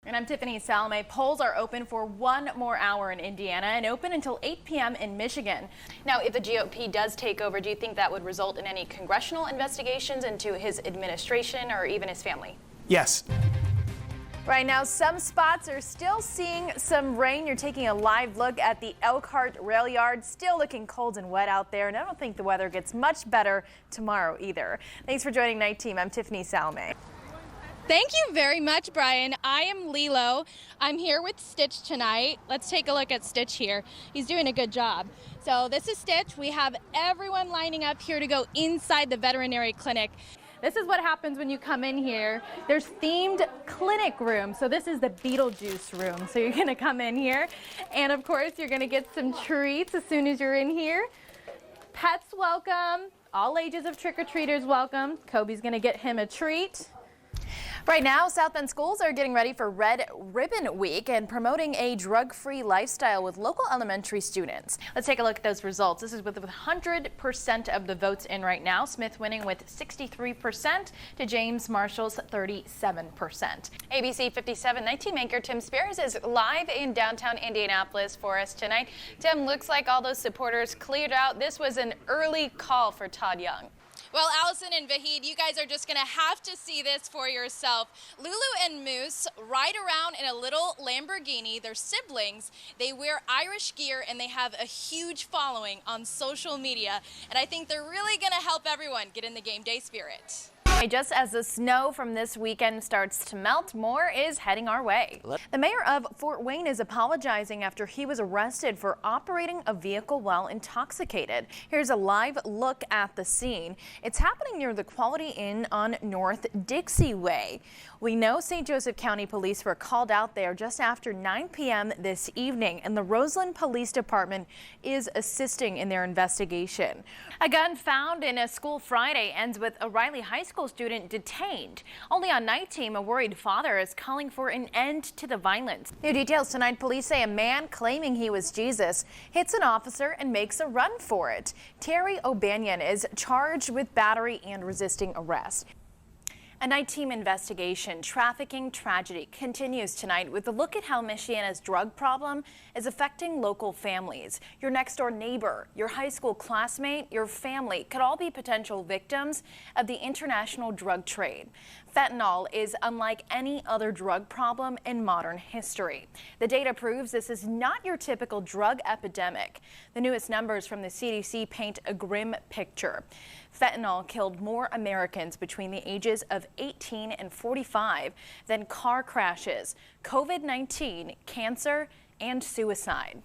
And I'm Tiffany Salameh. Polls are open for one more hour in Indiana and open until 8 p.m. in Michigan. Now, if the GOP does take over, do you think that would result in any congressional investigations into his administration or even his family? Yes. Right now, some spots are still seeing some rain. You're taking a live look at the Elkhart Rail Yard. Still looking cold and wet out there, and I don't think the weather gets much better tomorrow either. Thanks for joining Night Team. I'm Tiffany Salameh. Thank you very much, Brian. I am Lilo. I'm here with Stitch tonight. Let's take a look at Stitch here. He's doing a good job. So this is Stitch. We have everyone lining up here to go inside the veterinary clinic. This is what happens when you come in here. There's themed clinic rooms. So this is the Beetlejuice room. So you're gonna come in here, and of course you're gonna get some treats as soon as you're in here. Pets welcome. All ages of trick-or-treaters welcome. Kobe's gonna get him a treat. Right now, South Bend schools are getting ready for Red Ribbon Week and promoting a drug-free lifestyle with local elementary students. Let's take a look at those results. This is with 100% of the votes in right now. Smith winning with 63% to James Marshall's 37%. ABC 57 Night Team anchor Tim Spears is live in downtown Indianapolis for us tonight. Tim, looks like all those supporters cleared out. This was an early call for Todd Young. Well, Allison and Vahid, you guys are just going to have to see this for yourself. Lulu and Moose ride around in a little Lamborghini. They're siblings. They wear Irish gear, and they have a huge following on social media. And I think they're really going to help everyone get in the game day spirit. Just as the snow from this weekend starts to melt, more is heading our way. The mayor of Fort Wayne is apologizing after he was arrested for operating a vehicle while intoxicated. Here's a live look at the scene. It's happening near the Quality Inn on North Dixie Way. We know St. Joseph County Police were called out there just after 9 p.m. this evening, and the Roseland Police Department is assisting in their investigation. A gun found in a school Friday ends with a Riley High School student detained. Only on Night Team, a worried father is calling for an end to the violence. New details tonight. Police say a man claiming he was Jesus hits an officer and makes a run for it. Terry O'Banion is charged with battery and resisting arrest. A Night Team investigation trafficking tragedy continues tonight with a look at how Michiana's drug problem is affecting local families. Your next door neighbor, your high school classmate, your family could all be potential victims of the international drug trade. Fentanyl is unlike any other drug problem in modern history. The data proves this is not your typical drug epidemic. The newest numbers from the CDC paint a grim picture. Fentanyl killed more Americans between the ages of 18 and 45 than car crashes, COVID-19, cancer, and suicide.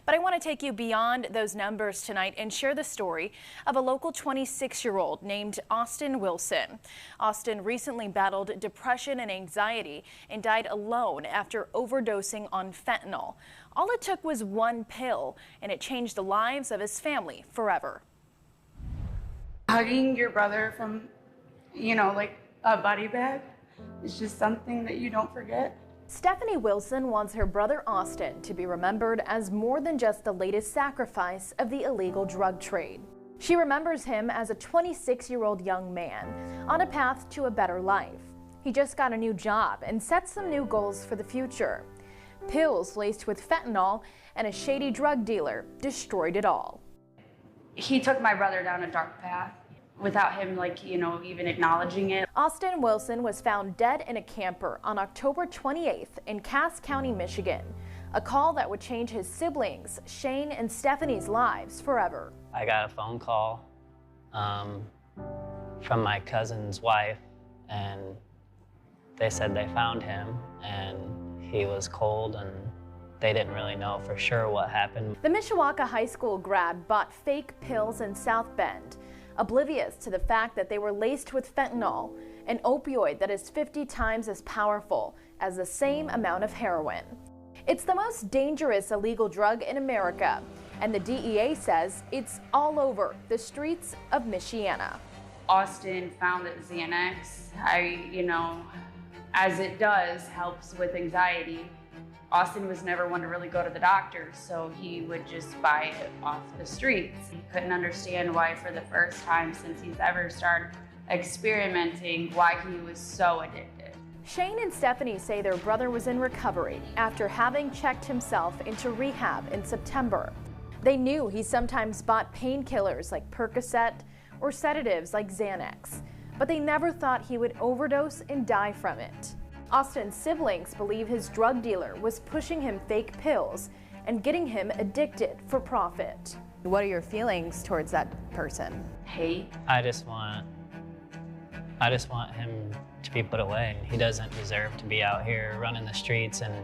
But I want to take you beyond those numbers tonight and share the story of a local 26-year-old named Austin Wilson. Austin recently battled depression and anxiety and died alone after overdosing on fentanyl. All it took was one pill, and it changed the lives of his family forever. Hugging your brother from, like a body bag is just something that you don't forget. Stephanie Wilson wants her brother Austin to be remembered as more than just the latest sacrifice of the illegal drug trade. She remembers him as a 26-year-old young man on a path to a better life. He just got a new job and set some new goals for the future. Pills laced with fentanyl and a shady drug dealer destroyed it all. He took my brother down a dark path without him, even acknowledging it. Austin Wilson was found dead in a camper on October 28th in Cass County, Michigan. A call that would change his siblings, Shane and Stephanie's lives forever. I got a phone call from my cousin's wife, and they said they found him, and he was cold, and they didn't really know for sure what happened. The Mishawaka High School grad bought fake pills in South Bend, oblivious to the fact that they were laced with fentanyl, an opioid that is 50 times as powerful as the same amount of heroin. It's the most dangerous illegal drug in America, and the DEA says it's all over the streets of Michiana. Austin found that Xanax, as it does, helps with anxiety. Austin was never one to really go to the doctor, so he would just buy it off the streets. He couldn't understand why, for the first time since he's ever started experimenting, why he was so addicted. Shane and Stephanie say their brother was in recovery after having checked himself into rehab in September. They knew he sometimes bought painkillers like Percocet or sedatives like Xanax, but they never thought he would overdose and die from it. Austin's siblings believe his drug dealer was pushing him fake pills and getting him addicted for profit. What are your feelings towards that person? Hate. I just want him to be put away. He doesn't deserve to be out here running the streets and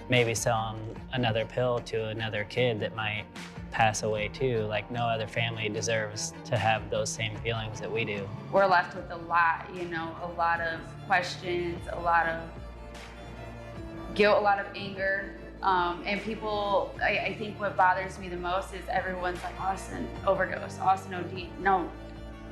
maybe selling another pill to another kid that might pass away too. Like, no other family deserves to have those same feelings that we do. We're left with a lot, you know, a lot of questions, a lot of guilt, a lot of anger. And people, I think what bothers me the most is everyone's like, Austin overdose, Austin OD. No,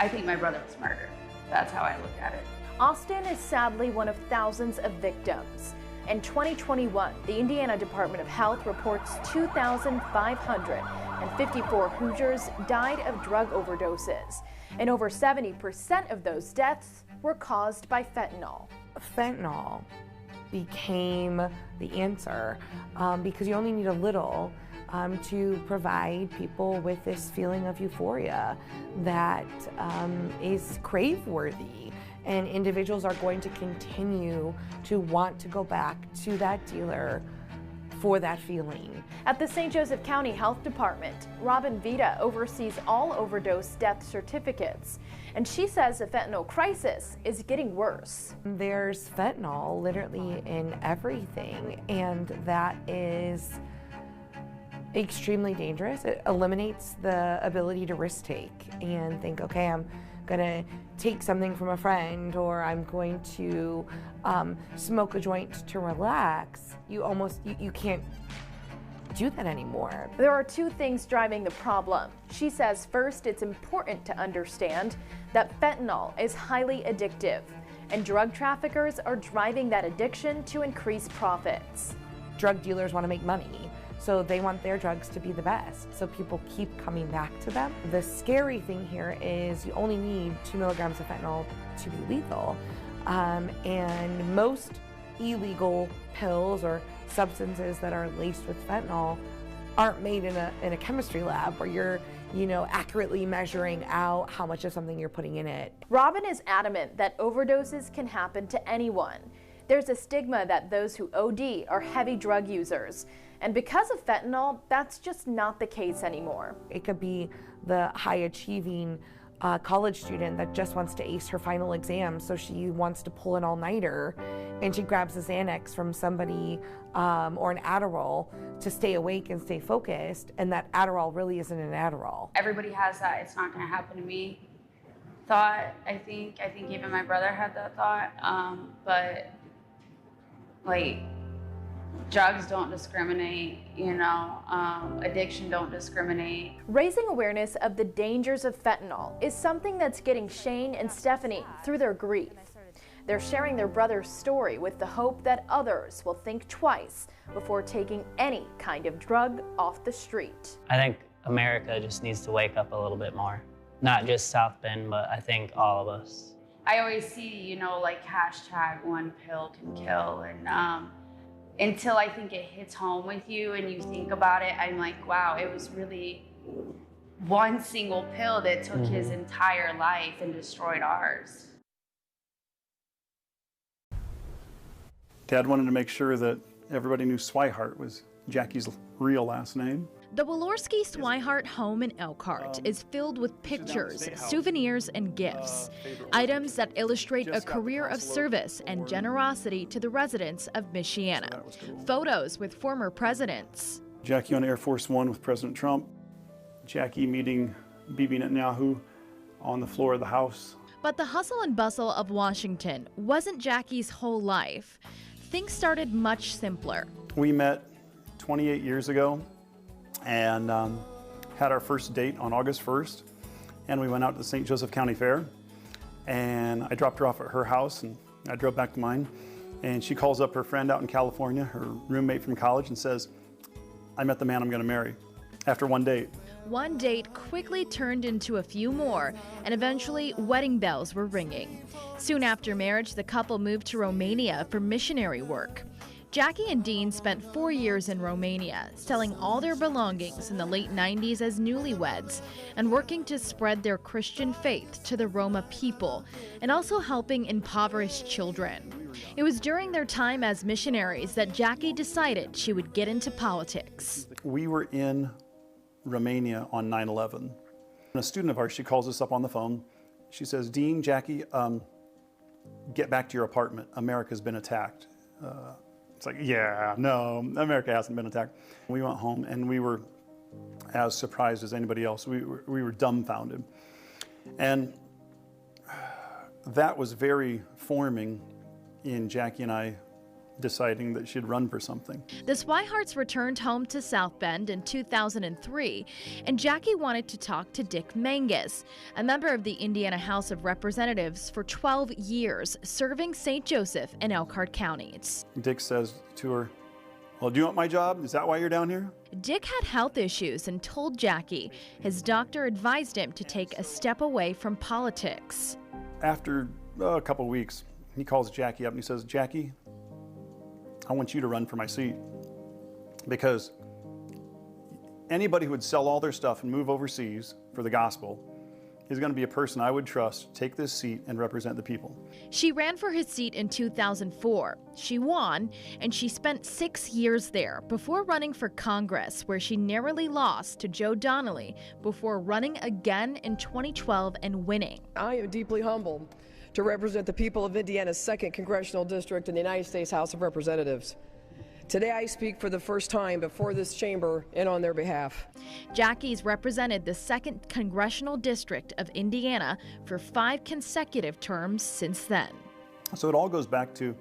I think my brother was murdered. That's how I look at it. Austin is sadly one of thousands of victims. In 2021, the Indiana Department of Health reports 2,554 Hoosiers died of drug overdoses, and over 70% of those deaths were caused by fentanyl. Fentanyl became the answer because you only need a little to provide people with this feeling of euphoria that is crave-worthy. And individuals are going to continue to want to go back to that dealer for that feeling. At the St. Joseph County Health Department, Robin Vita oversees all overdose death certificates, and she says the fentanyl crisis is getting worse. There's fentanyl literally in everything, and that is extremely dangerous. It eliminates the ability to risk take and think, okay, I'm gonna take something from a friend, or I'm going to smoke a joint to relax. You can't do that anymore. There are two things driving the problem. She says first, it's important to understand that fentanyl is highly addictive, and drug traffickers are driving that addiction to increase profits. Drug dealers want to make money, so they want their drugs to be the best, so people keep coming back to them. The scary thing here is you only need 2 milligrams of fentanyl to be lethal, and most illegal pills or substances that are laced with fentanyl aren't made in a chemistry lab where you're accurately measuring out how much of something you're putting in it. Robin is adamant that overdoses can happen to anyone. There's a stigma that those who OD are heavy drug users. And because of fentanyl, that's just not the case anymore. It could be the high-achieving college student that just wants to ace her final exam, so she wants to pull an all-nighter, and she grabs a Xanax from somebody or an Adderall to stay awake and stay focused, and that Adderall really isn't an Adderall. Everybody has that "it's not going to happen to me" thought. I think even my brother had that thought, but like, drugs don't discriminate, addiction don't discriminate. Raising awareness of the dangers of fentanyl is something that's getting Shane and Stephanie through their grief. They're sharing their brother's story with the hope that others will think twice before taking any kind of drug off the street. I think America just needs to wake up a little bit more. Not just South Bend, but I think all of us. I always see, like #1 pill can kill, and until I think it hits home with you and you think about it, I'm like, wow, it was really one single pill that took his entire life and destroyed ours. Dad wanted to make sure that everybody knew Swihart was Jackie's real last name. The Walorski Swihart home in Elkhart is filled with pictures, souvenirs, and gifts, items that illustrate a career of service and generosity to the residents of Michiana. Photos with former presidents. Jackie on Air Force One with President Trump. Jackie meeting Bibi Netanyahu on the floor of the House. But the hustle and bustle of Washington wasn't Jackie's whole life. Things started much simpler. We met 28 years ago and had our first date on August 1st, and we went out to the St. Joseph County Fair, and I dropped her off at her house and I drove back to mine, and she calls up her friend out in California, her roommate from college, and says, "I met the man I'm going to marry," after one date. One date quickly turned into a few more, and eventually wedding bells were ringing. Soon after marriage, the couple moved to Romania for missionary work. Jackie and Dean spent 4 years in Romania, selling all their belongings in the late 90s as newlyweds, and working to spread their Christian faith to the Roma people, and also helping impoverished children. It was during their time as missionaries that Jackie decided she would get into politics. We were in Romania on 9/11. A student of ours, she calls us up on the phone. She says, Dean, Jackie, get back to your apartment. America's been attacked. It's like, yeah, no, America hasn't been attacked. We went home and we were as surprised as anybody else. We were dumbfounded. And that was very forming in Jackie and I deciding that she'd run for something. The Swiharts returned home to South Bend in 2003, and Jackie wanted to talk to Dick Mangus, a member of the Indiana House of Representatives for 12 years, serving St. Joseph and Elkhart counties. Dick says to her, well, do you want my job? Is that why you're down here? Dick had health issues and told Jackie his doctor advised him to take a step away from politics. After a couple weeks, he calls Jackie up and he says, Jackie, I want you to run for my seat, because anybody who would sell all their stuff and move overseas for the gospel is going to be a person I would trust, take this seat and represent the people. She ran for his seat in 2004. She won, and she spent 6 years there before running for Congress, where she narrowly lost to Joe Donnelly before running again in 2012 and winning. I am deeply humbled to represent the people of Indiana's 2nd Congressional District in the United States House of Representatives. Today I speak for the first time before this chamber and on their behalf. Jackie's represented the 2nd Congressional District of Indiana for 5 consecutive terms since then. So it all goes back to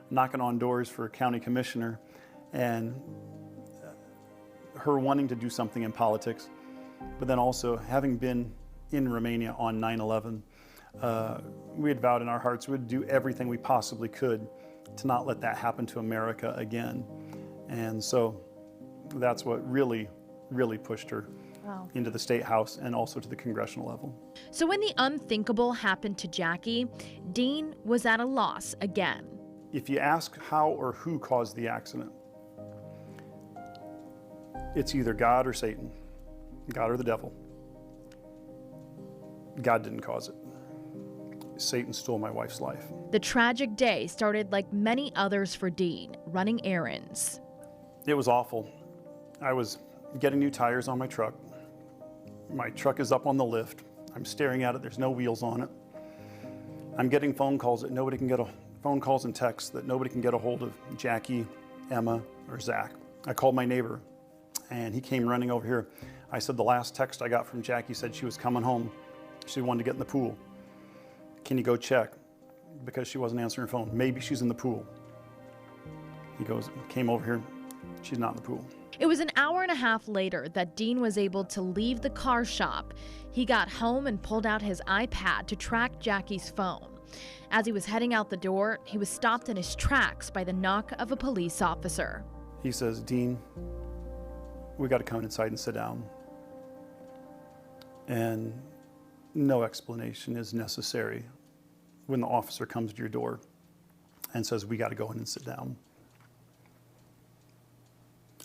knocking on doors for county commissioner and her wanting to do something in politics, but then also having been in Romania on 9/11, we had vowed in our hearts we would do everything we possibly could to not let that happen to America again. And so that's what really pushed her into the state house and also to the congressional level. So when the unthinkable happened to Jackie, Dean was at a loss again. If you ask how or who caused the accident, it's either God or Satan, God or the devil. God didn't cause it. Satan stole my wife's life. The tragic day started like many others for Dean, running errands. It was awful. I was getting new tires on my truck. My truck is up on the lift. I'm staring at it. There's no wheels on it. I'm getting phone calls that nobody can get phone calls and texts that nobody can get a hold of Jackie, Emma, or Zach. I called my neighbor, and he came running over here. I said the last text I got from Jackie said she was coming home. She wanted to get in the pool. Can you go check? Because she wasn't answering her phone. Maybe she's in the pool. He came over here. She's not in the pool. It was an hour and a half later that Dean was able to leave the car shop. He got home and pulled out his iPad to track Jackie's phone. As he was heading out the door, he was stopped in his tracks by the knock of a police officer. He says, Dean, we got to come inside and sit down. And no explanation is necessary when the officer comes to your door and says, we got to go in and sit down.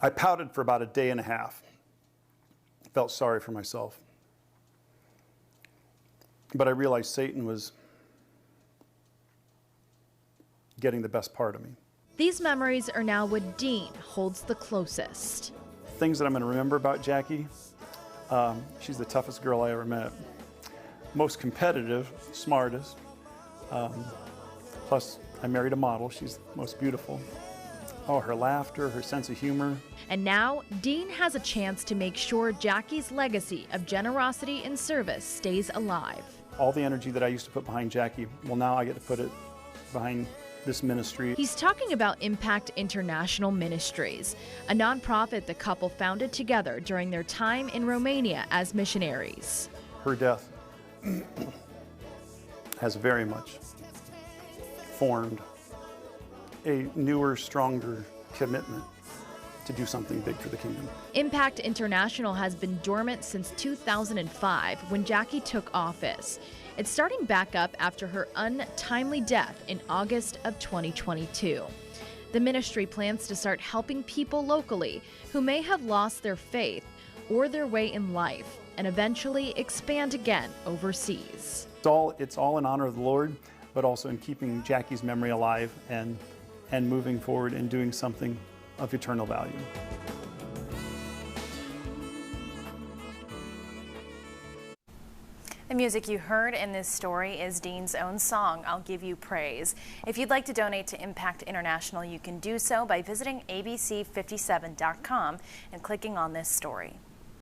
I pouted for about a day and a half. Felt sorry for myself. But I realized Satan was getting the best part of me. These memories are now what Dean holds the closest. Things that I'm going to remember about Jackie, she's the toughest girl I ever met. Most competitive, smartest. Plus, I married a model. She's most beautiful. Oh, her laughter, her sense of humor. And now, Dean has a chance to make sure Jackie's legacy of generosity and service stays alive. All the energy that I used to put behind Jackie, well, now I get to put it behind this ministry. He's talking about Impact International Ministries, a nonprofit the couple founded together during their time in Romania as missionaries. Her death has very much formed a newer, stronger commitment to do something big for the kingdom. Impact International has been dormant since 2005 when Jackie took office. It's starting back up after her untimely death in August of 2022. The ministry plans to start helping people locally who may have lost their faith or their way in life and eventually expand again overseas. It's all in honor of the Lord, but also in keeping Jackie's memory alive and moving forward and doing something of eternal value. The music you heard in this story is Dean's own song, I'll Give You Praise. If you'd like to donate to Impact International, you can do so by visiting abc57.com and clicking on this story.